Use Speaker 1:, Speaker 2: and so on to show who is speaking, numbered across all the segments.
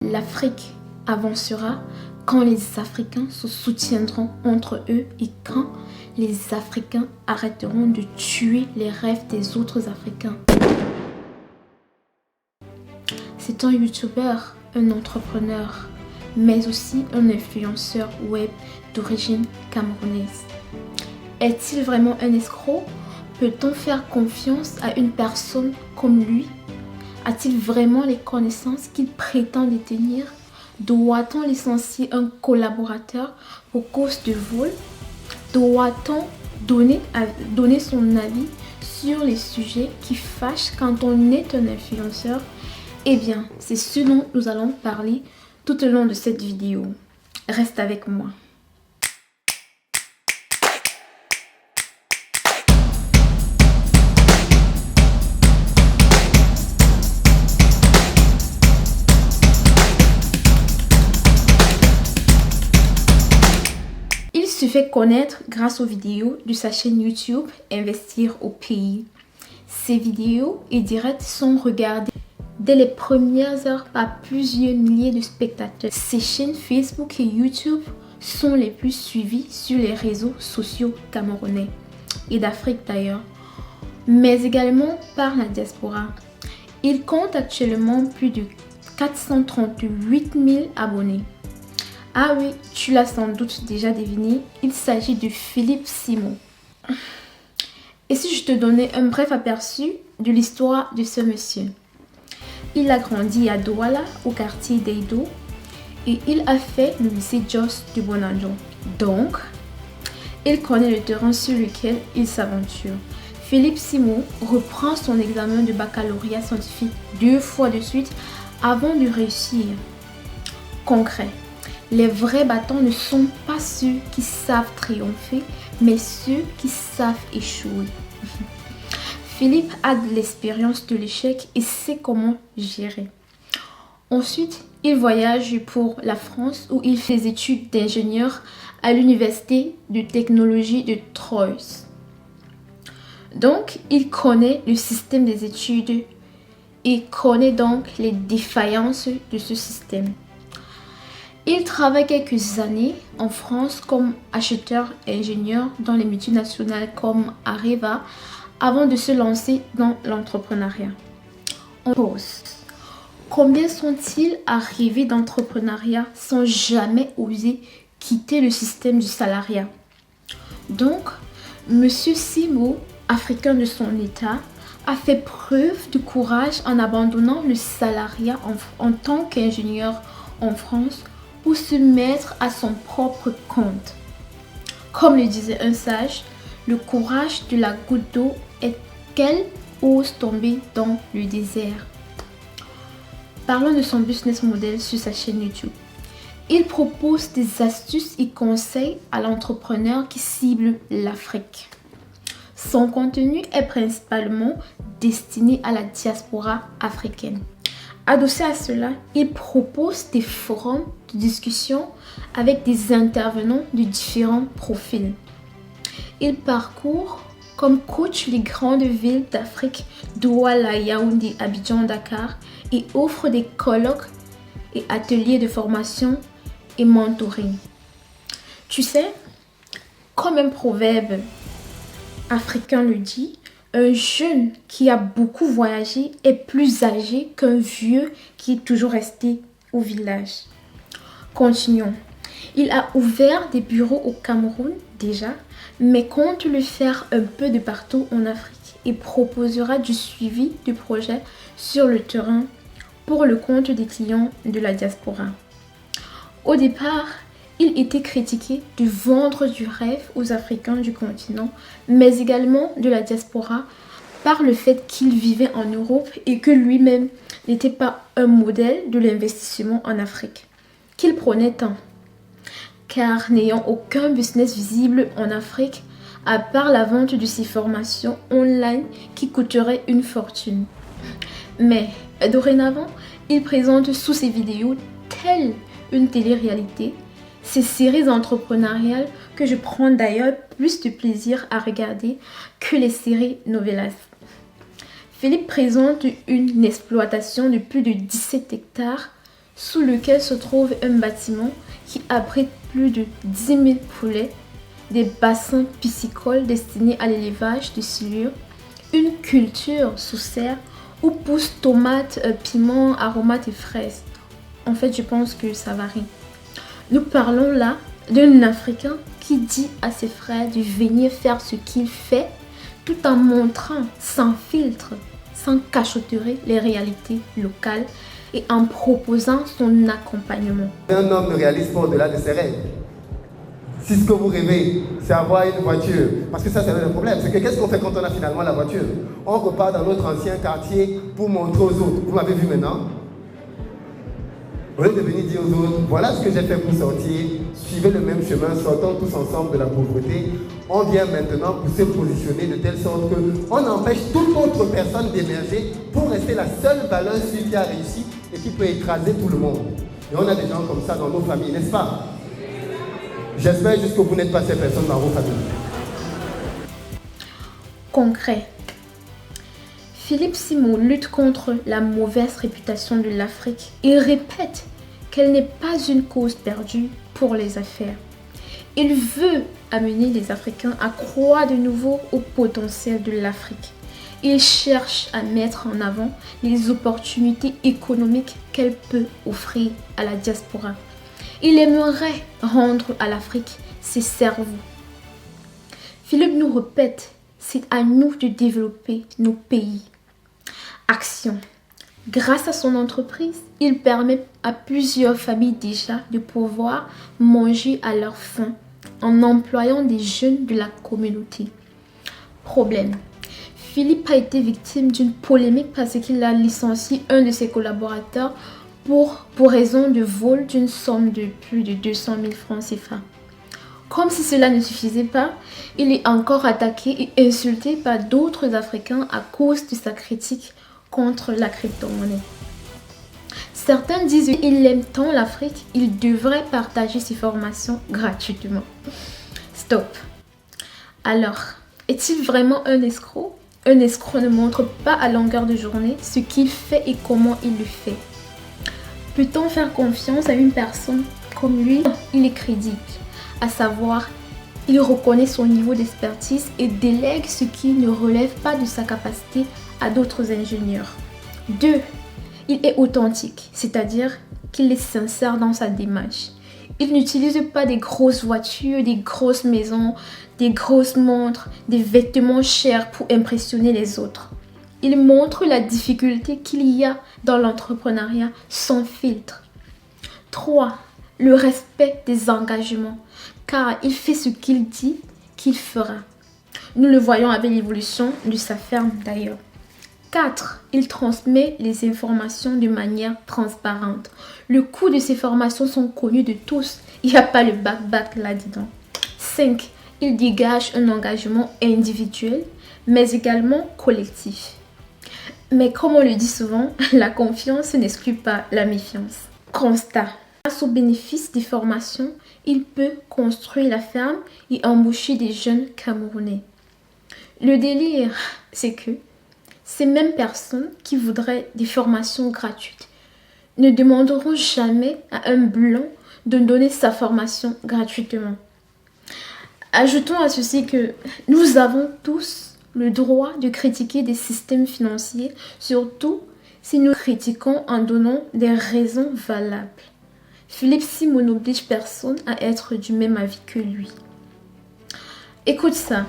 Speaker 1: l'Afrique avancera quand les Africains se soutiendront entre eux et quand les Africains arrêteront de tuer les rêves des autres Africains. C'est un youtubeur, un entrepreneur, mais aussi un influenceur web d'origine camerounaise. Est-il vraiment un escroc? Peut-on faire confiance à une personne comme lui? A-t-il vraiment les connaissances qu'il prétend détenir? Doit-on licencier un collaborateur pour cause de vol? Doit-on donner son avis sur les sujets qui fâchent quand on est un influenceur? Eh bien, c'est ce dont nous allons parler tout au long de cette vidéo. Reste avec moi. Il se fait connaître grâce aux vidéos de sa chaîne YouTube Investir au pays. Ces vidéos et directs sont regardés dès les premières heures par plusieurs milliers de spectateurs. Ces chaînes Facebook et YouTube sont les plus suivies sur les réseaux sociaux camerounais et d'Afrique d'ailleurs, mais également par la diaspora. Il compte actuellement plus de 438 000 abonnés. Ah oui, tu l'as sans doute déjà deviné, il s'agit de Philippe Simon. Et si je te donnais un bref aperçu de l'histoire de ce monsieur? Il a grandi à Douala, au quartier d'Eido, et il a fait le lycée Jos de Bonanjo. Donc, il connaît le terrain sur lequel il s'aventure. Philippe Simon reprend son examen de baccalauréat scientifique 2 fois de suite avant de réussir. Concret. Les vrais battants ne sont pas ceux qui savent triompher, mais ceux qui savent échouer. Philippe a de l'expérience de l'échec et sait comment gérer. Ensuite, il voyage pour la France où il fait des études d'ingénieur à l'université de technologie de Troyes. Donc, il connaît le système des études et connaît donc les défaillances de ce système. Il travaille quelques années en France comme acheteur-ingénieur dans les multinationales comme Areva avant de se lancer dans l'entrepreneuriat. On pose. Combien sont-ils arrivés d'entrepreneuriat sans jamais oser quitter le système du salariat? Donc, Monsieur Simon, africain de son état, a fait preuve de courage en abandonnant le salariat en tant qu'ingénieur en France pour se mettre à son propre compte. Comme le disait un sage, le courage de la goutte d'eau est qu'elle ose tomber dans le désert. Parlons de son business model sur sa chaîne YouTube. Il propose des astuces et conseils à l'entrepreneur qui cible l'Afrique. Son contenu est principalement destiné à la diaspora africaine. Adossé à cela, il propose des forums de discussion avec des intervenants de différents profils. Il parcourt comme coach les grandes villes d'Afrique, Douala, Yaoundé, Abidjan, Dakar, et offre des colloques et ateliers de formation et mentoring. Tu sais, comme un proverbe africain le dit, un jeune qui a beaucoup voyagé est plus âgé qu'un vieux qui est toujours resté au village. Continuons. Il a ouvert des bureaux au Cameroun déjà, mais compte le faire un peu de partout en Afrique et proposera du suivi de projets sur le terrain pour le compte des clients de la diaspora. Au départ, il était critiqué de vendre du rêve aux Africains du continent, mais également de la diaspora par le fait qu'il vivait en Europe et que lui-même n'était pas un modèle de l'investissement en Afrique, qu'il prenait tant. Car n'ayant aucun business visible en Afrique, à part la vente de ses formations online qui coûterait une fortune. Mais dorénavant, il présente sous ses vidéos telle une télé-réalité, ces séries entrepreneuriales que je prends d'ailleurs plus de plaisir à regarder que les séries novelas. Philippe présente une exploitation de plus de 17 hectares sous lequel se trouve un bâtiment qui abrite plus de 10 000 poulets, des bassins piscicoles destinés à l'élevage de silures, une culture sous serre où poussent tomates, piments, aromates et fraises. En fait, je pense que ça varie. Nous parlons là d'un Africain qui dit à ses frères de venir faire ce qu'il fait tout en montrant sans filtre, sans cachotterie les réalités locales et en proposant son accompagnement.
Speaker 2: Un homme ne réalise pas au-delà de ses rêves. Si ce que vous rêvez, c'est avoir une voiture, parce que ça c'est le problème, c'est que qu'est-ce qu'on fait quand on a finalement la voiture? On repart dans notre ancien quartier pour montrer aux autres. Vous m'avez vu maintenant? Au lieu de venir dire aux autres, voilà ce que j'ai fait pour sortir, suivez le même chemin, sortons tous ensemble de la pauvreté. On vient maintenant pour se positionner de telle sorte qu'on empêche toute autre personne d'émerger pour rester la seule valeur celui qui a réussi et qui peut écraser tout le monde. Et on a des gens comme ça dans nos familles, n'est-ce pas? J'espère juste que vous n'êtes pas ces personnes dans vos familles.
Speaker 1: Concret. Philippe Simon lutte contre la mauvaise réputation de l'Afrique et répète qu'elle n'est pas une cause perdue pour les affaires. Il veut amener les Africains à croire de nouveau au potentiel de l'Afrique. Il cherche à mettre en avant les opportunités économiques qu'elle peut offrir à la diaspora. Il aimerait rendre à l'Afrique ses cerveaux. Philippe nous répète, c'est à nous de développer nos pays. Action. Grâce à son entreprise, il permet à plusieurs familles déjà de pouvoir manger à leur faim en employant des jeunes de la communauté. Problème. Philippe a été victime d'une polémique parce qu'il a licencié un de ses collaborateurs pour raison de vol d'une somme de plus de 200 000 francs CFA. Comme si cela ne suffisait pas, il est encore attaqué et insulté par d'autres Africains à cause de sa critique contre la crypto-monnaie. Certains disent qu'il aime tant l'Afrique, il devrait partager ses formations gratuitement. Stop. Alors, est-il vraiment un escroc? Un escroc ne montre pas à longueur de journée ce qu'il fait et comment il le fait. Peut-on faire confiance à une personne comme lui? Il est crédible, à savoir, il reconnaît son niveau d'expertise et délègue ce qui ne relève pas de sa capacité à d'autres ingénieurs. 2. Il est authentique, c'est-à-dire qu'il est sincère dans sa démarche. Il n'utilise pas des grosses voitures, des grosses maisons, des grosses montres, des vêtements chers pour impressionner les autres. Il montre la difficulté qu'il y a dans l'entrepreneuriat sans filtre. 3. Le respect des engagements, car il fait ce qu'il dit qu'il fera. Nous le voyons avec l'évolution de sa ferme d'ailleurs. 4. Il transmet les informations de manière transparente. Le coût de ces formations sont connus de tous. Il n'y a pas le bac là-dedans. 5. Il dégage un engagement individuel, mais également collectif. Mais comme on le dit souvent, la confiance n'exclut pas la méfiance. Constat. Grâce aux bénéfices des formations, il peut construire la ferme et embaucher des jeunes Camerounais. Le délire, c'est que ces mêmes personnes qui voudraient des formations gratuites ne demanderont jamais à un blanc de donner sa formation gratuitement. Ajoutons à ceci que nous avons tous le droit de critiquer des systèmes financiers, surtout si nous critiquons en donnant des raisons valables. Philippe Simon n'oblige personne à être du même avis que lui. Écoute ça,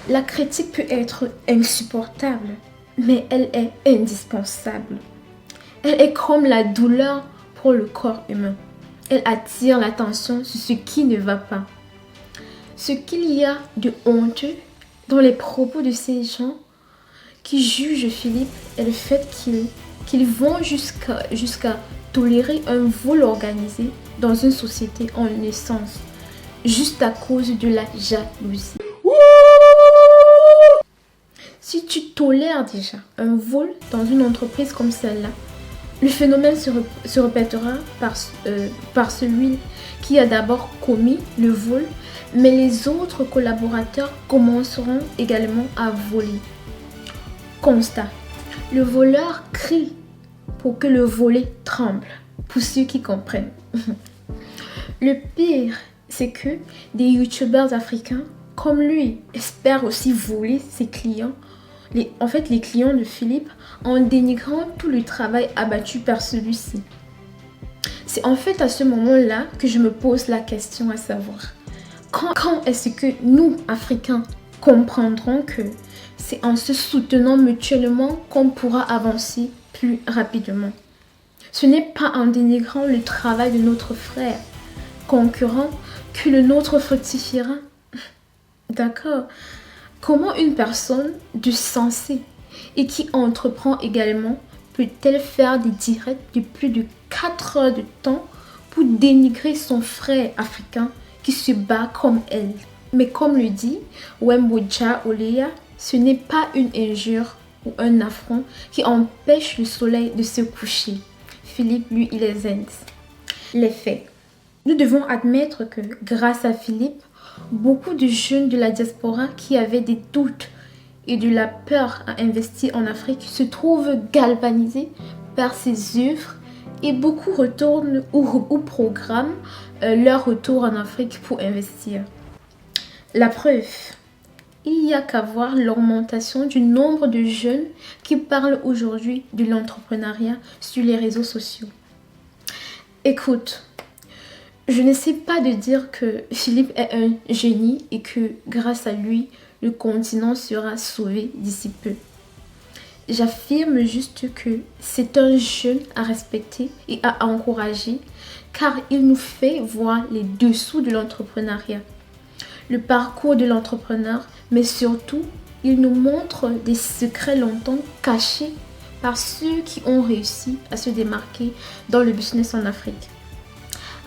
Speaker 1: la critique peut être insupportable, mais elle est indispensable. Elle est comme la douleur pour le corps humain. Elle attire l'attention sur ce qui ne va pas. Ce qu'il y a de honteux dans les propos de ces gens qui jugent Philippe est le fait qu'ils vont jusqu'à tolérer un vol organisé dans une société en naissance, juste à cause de la jalousie. Si tu tolères déjà un vol dans une entreprise comme celle-là, le phénomène se répétera par celui qui a d'abord commis le vol, mais les autres collaborateurs commenceront également à voler. Constat. Le voleur crie pour que le volé tremble. pour ceux qui comprennent. Le pire, c'est que des youtubeurs africains comme lui espèrent aussi voler ses clients, les clients de Philippe, en dénigrant tout le travail abattu par celui-ci. C'est en fait à ce moment-là que je me pose la question à savoir, quand est-ce que nous, Africains, comprendrons que c'est en se soutenant mutuellement qu'on pourra avancer plus rapidement. Ce n'est pas en dénigrant le travail de notre frère concurrent que le nôtre fructifiera. D'accord? Comment une personne de sensé et qui entreprend également peut-elle faire des directs de plus de 4 heures de temps pour dénigrer son frère africain qui se bat comme elle? Mais comme le dit Wemboja Oleya, ce n'est pas une injure ou un affront qui empêche le soleil de se coucher. Philippe, lui, il est zen. Les faits. Nous devons admettre que grâce à Philippe, beaucoup de jeunes de la diaspora qui avaient des doutes et de la peur à investir en Afrique se trouvent galvanisés par ses œuvres et beaucoup retournent ou programment leur retour en Afrique pour investir. La preuve, il n'y a qu'à voir l'augmentation du nombre de jeunes qui parlent aujourd'hui de l'entrepreneuriat sur les réseaux sociaux. Écoute, je n'essaie pas de dire que Philippe est un génie et que grâce à lui, le continent sera sauvé d'ici peu. J'affirme juste que c'est un jeune à respecter et à encourager car il nous fait voir les dessous de l'entrepreneuriat, le parcours de l'entrepreneur, mais surtout, il nous montre des secrets longtemps cachés par ceux qui ont réussi à se démarquer dans le business en Afrique.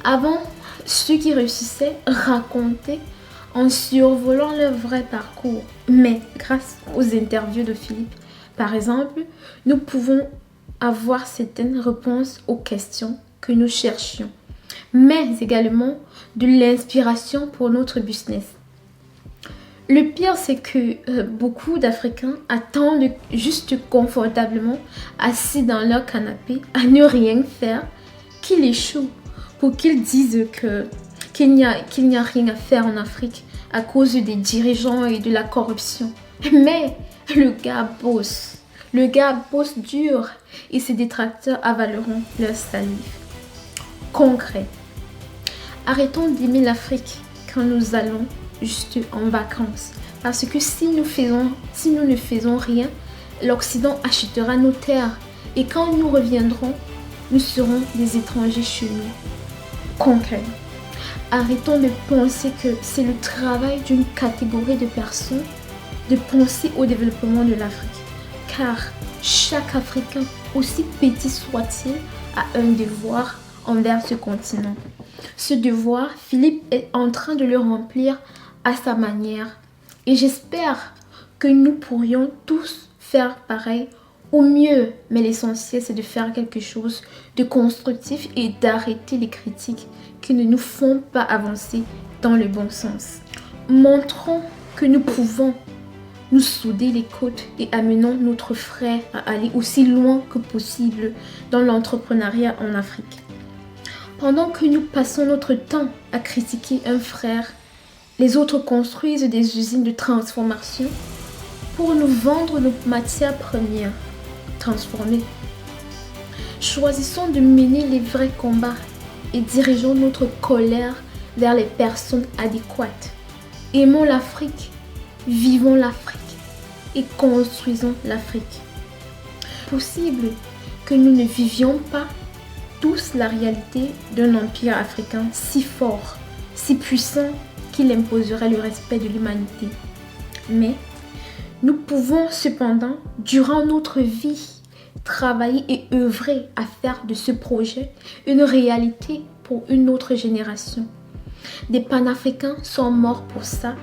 Speaker 1: Avant, ceux qui réussissaient racontaient en survolant leur vrai parcours. Mais grâce aux interviews de Philippe, par exemple, nous pouvons avoir certaines réponses aux questions que nous cherchions, mais également de l'inspiration pour notre business. Le pire, c'est que beaucoup d'Africains attendent juste confortablement, assis dans leur canapé, à ne rien faire, qu'il échoue, pour qu'ils disent qu'il n'y a rien à faire en Afrique à cause des dirigeants et de la corruption. Mais le gars bosse dur et ses détracteurs avaleront leur salive. Concret. Arrêtons d'aimer l'Afrique quand nous allons juste en vacances. Parce que si nous ne faisons rien, l'Occident achètera nos terres. Et quand nous reviendrons, nous serons des étrangers chez nous. Concret. Arrêtons de penser que c'est le travail d'une catégorie de personnes de penser au développement de l'Afrique. Car chaque Africain, aussi petit soit-il, a un devoir envers ce continent. Ce devoir, Philippe est en train de le remplir à sa manière. Et j'espère que nous pourrions tous faire pareil au mieux. Mais l'essentiel, c'est de faire quelque chose de constructif et d'arrêter les critiques qui ne nous font pas avancer dans le bon sens. Montrons que nous pouvons nous souder les côtes et amenons notre frère à aller aussi loin que possible dans l'entrepreneuriat en Afrique. Pendant que nous passons notre temps à critiquer un frère, les autres construisent des usines de transformation pour nous vendre nos matières premières transformées. Choisissons de mener les vrais combats et dirigeons notre colère vers les personnes adéquates. Aimons l'Afrique, vivons l'Afrique et construisons l'Afrique. Possible que nous ne vivions pas tous la réalité d'un empire africain si fort, si puissant qu'il imposerait le respect de l'humanité. Mais nous pouvons cependant, durant notre vie, travailler et œuvrer à faire de ce projet une réalité pour une autre génération. Des panafricains sont morts pour ça,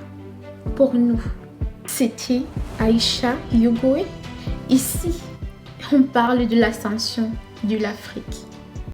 Speaker 1: pour nous. C'était Aïcha Yogoé. Ici, on parle de l'ascension de l'Afrique.